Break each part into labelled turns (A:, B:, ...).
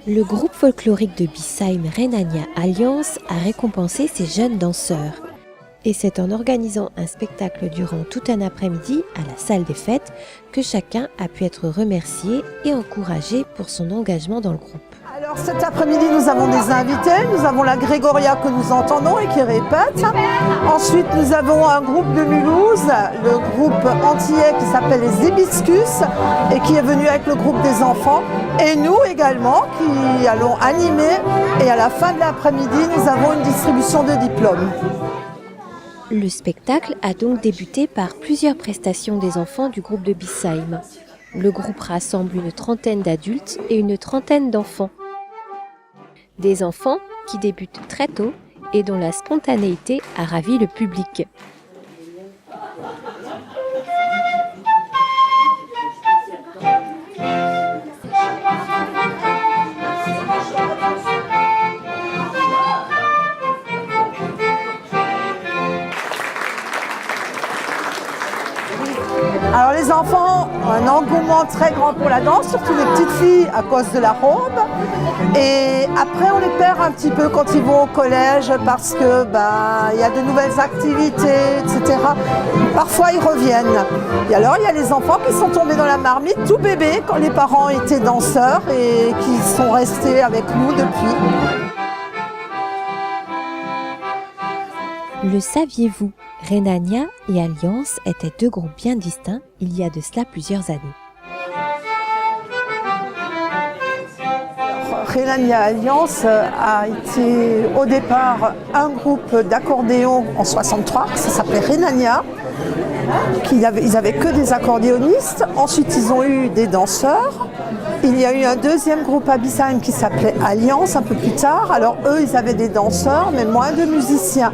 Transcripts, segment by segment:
A: Le groupe folklorique de Biesheim Rhenania Alliance a récompensé ces jeunes danseurs. Et c'est en organisant un spectacle durant tout un après-midi à la salle des fêtes que chacun a pu être remercié et encouragé pour son engagement dans le groupe.
B: Alors cet après-midi, nous avons des invités. Nous avons la Grégoria que nous entendons et qui répète. Ensuite, nous avons un groupe de Mulhouse, le groupe antillais qui s'appelle les Hibiscus et qui est venu avec le groupe des enfants. Et nous également qui allons animer. Et à la fin de l'après-midi, nous avons une distribution de diplômes.
A: Le spectacle a donc débuté par plusieurs prestations des enfants du groupe de Biesheim. Le groupe rassemble une trentaine d'adultes et une trentaine d'enfants. Des enfants qui débutent très tôt et dont la spontanéité a ravi le public.
B: Alors les enfants ont un engouement très grand pour la danse, surtout les petites filles à cause de la robe. Et après on les perd un petit peu quand ils vont au collège parce que y a de nouvelles activités, etc. Parfois ils reviennent. Et alors il y a les enfants qui sont tombés dans la marmite tout bébés quand les parents étaient danseurs et qui sont restés avec nous depuis.
A: Le saviez-vous? Rhenania et Alliance étaient deux groupes bien distincts il y a de cela plusieurs années.
B: Rhenania Alliance a été au départ un groupe d'accordéon en 63, ça s'appelait Rhenania. Ils avaient que des accordéonistes, ensuite ils ont eu des danseurs. Il y a eu un deuxième groupe à Biesheim qui s'appelait Alliance un peu plus tard. Alors eux, ils avaient des danseurs, mais moins de musiciens.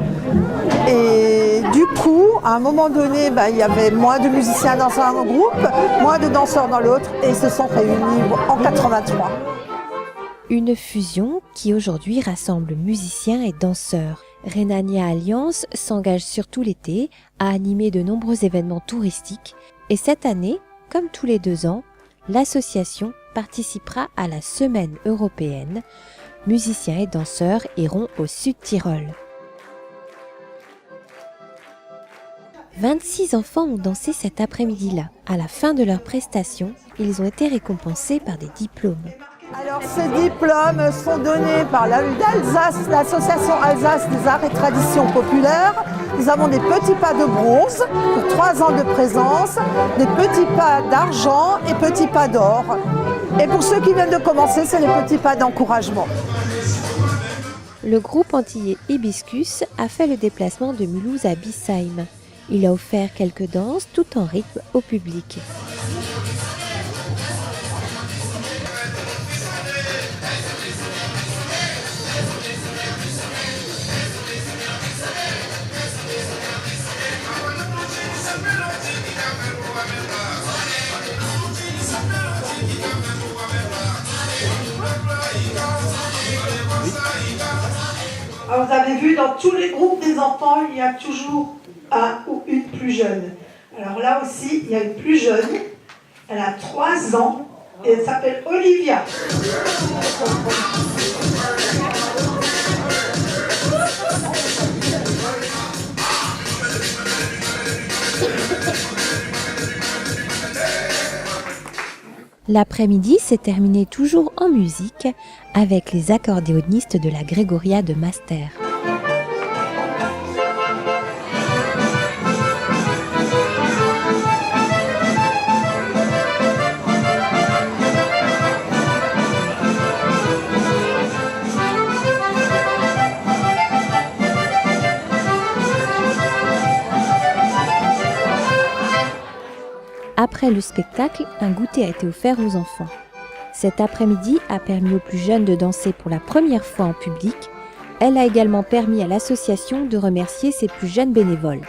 B: Et du coup, à un moment donné, il y avait moins de musiciens dans un groupe, moins de danseurs dans l'autre, et ils se sont réunis en 83.
A: Une fusion qui aujourd'hui rassemble musiciens et danseurs. Rhenania Alliance s'engage surtout l'été à animer de nombreux événements touristiques. Et cette année, comme tous les 2 ans, l'association participera à la Semaine européenne. Musiciens et danseurs iront au Sud-Tyrol. 26 enfants ont dansé cet après-midi-là. À la fin de leur prestation, ils ont été récompensés par des diplômes.
B: Alors ces diplômes sont donnés par l'association Alsace des arts et traditions populaires. Nous avons des petits pas de bronze pour 3 ans de présence, des petits pas d'argent et petits pas d'or. Et pour ceux qui viennent de commencer, c'est les petits pas d'encouragement.
A: Le groupe antillais Hibiscus a fait le déplacement de Mulhouse à Biesheim. Il a offert quelques danses tout en rythme au public.
B: Alors vous avez vu, dans tous les groupes des enfants, il y a toujours un ou une plus jeune. Alors là aussi, il y a une plus jeune. Elle a 3 ans et elle s'appelle Olivia.
A: L'après-midi s'est terminé toujours en musique avec les accordéonistes de la Grégoria de Master. Après le spectacle, un goûter a été offert aux enfants. Cet après-midi a permis aux plus jeunes de danser pour la première fois en public. Elle a également permis à l'association de remercier ses plus jeunes bénévoles.